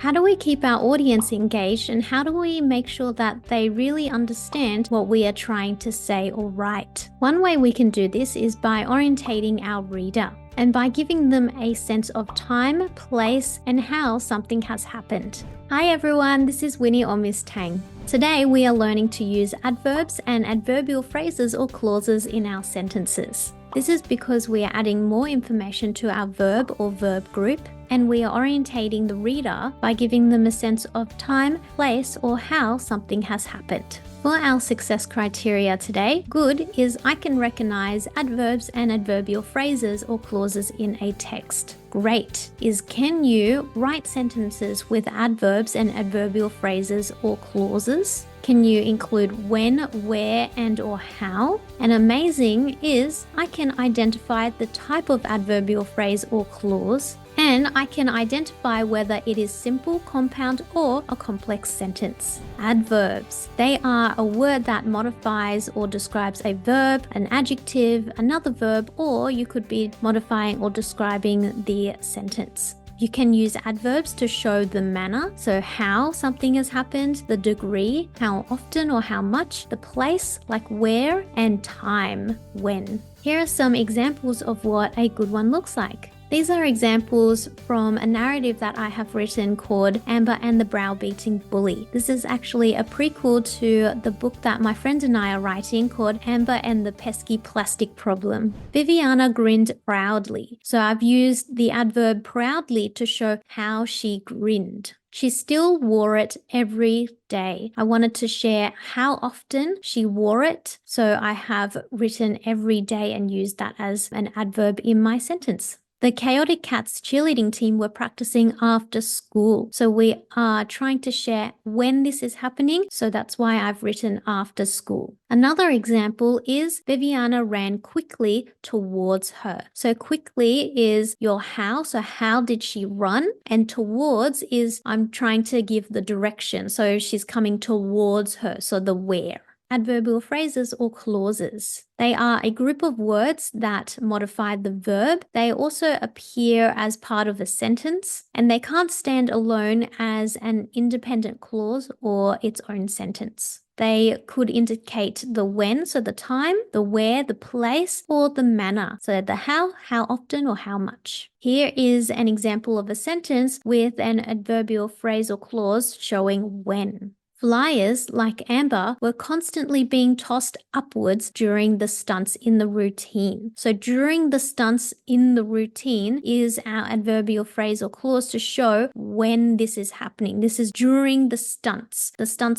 How do we keep our audience engaged, and how do we make sure that they really understand what we are trying to say or write? One way we can do this is by orientating our reader and by giving them a sense of time, place, and how something has happened. Hi everyone, this is Winnie or Miss Tang. Today we are learning to use adverbs and adverbial phrases or clauses in our sentences. This is because we are adding more information to our verb or verb group, and we are orientating the reader by giving them a sense of time, place, or how something has happened. For our success criteria today, good is I can recognize adverbs and adverbial phrases or clauses in a text. Great is can you write sentences with adverbs and adverbial phrases or clauses? Can you include when, where, and or how? And amazing is I can identify the type of adverbial phrase or clause, and I can identify whether it is simple, compound, or a complex sentence. Adverbs. They are a word that modifies or describes a verb, an adjective, another verb, or you could be modifying or describing the sentence. You can use adverbs to show the manner, so how something has happened, the degree, how often or how much, the place, like where, and time, when. Here are some examples of what a good one looks like. These are examples from a narrative that I have written called Amber and the Browbeating Bully. This is actually a prequel to the book that my friend and I are writing called Amber and the Pesky Plastic Problem. Viviana grinned proudly. So I've used the adverb proudly to show how she grinned. She still wore it every day. I wanted to share how often she wore it, so I have written every day and used that as an adverb in my sentence. The Chaotic Cats cheerleading team were practicing after school. So we are trying to share when this is happening. So that's why I've written after school. Another example is Viviana ran quickly towards her. So quickly is your how. So how did she run? And towards is I'm trying to give the direction. So she's coming towards her. So the where. Adverbial phrases or clauses. They are a group of words that modify the verb. They also appear as part of a sentence, and they can't stand alone as an independent clause or its own sentence. They could indicate the when, so the time, the where, the place, or the manner, so the how often, or how much. Here is an example of a sentence with an adverbial phrase or clause showing when. Flyers, like Amber, were constantly being tossed upwards during the stunts in the routine. So during the stunts in the routine is our adverbial phrase or clause to show when this is happening. This is during the stunts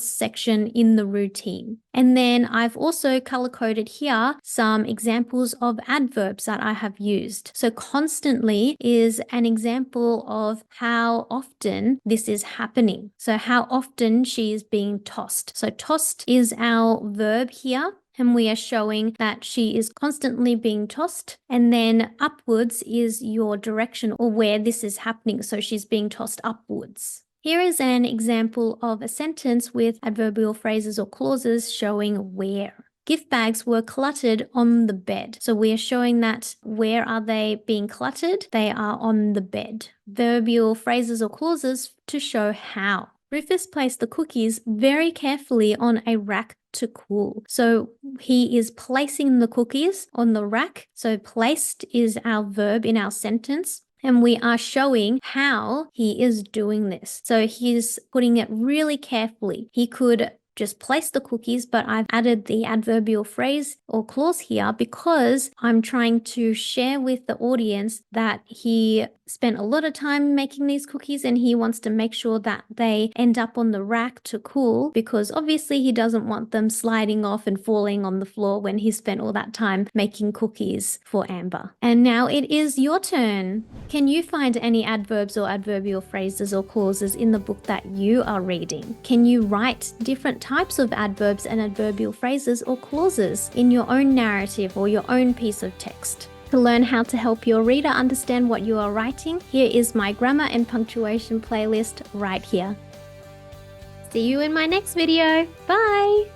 section in the routine. And then I've also color-coded here some examples of adverbs that I have used. So constantly is an example of how often this is happening. So how often she is being tossed. So tossed is our verb here, and we are showing that she is constantly being tossed. And then upwards is your direction or where this is happening. So she's being tossed upwards. Here is an example of a sentence with adverbial phrases or clauses showing where. Gift bags were cluttered on the bed. So we are showing that where are they being cluttered? They are on the bed. Adverbial phrases or clauses to show how. Rufus placed the cookies very carefully on a rack to cool. So he is placing the cookies on the rack. So placed is our verb in our sentence. And we are showing how he is doing this. So he's putting it really carefully. He could just place the cookies, but I've added the adverbial phrase or clause here because I'm trying to share with the audience that he spent a lot of time making these cookies and he wants to make sure that they end up on the rack to cool, because obviously he doesn't want them sliding off and falling on the floor when he spent all that time making cookies for Amber. And now it is your turn. Can you find any adverbs or adverbial phrases or clauses in the book that you are reading? Can you write different types of adverbs and adverbial phrases or clauses in your own narrative or your own piece of text? To learn how to help your reader understand what you are writing, here is my grammar and punctuation playlist right here. See you in my next video. Bye!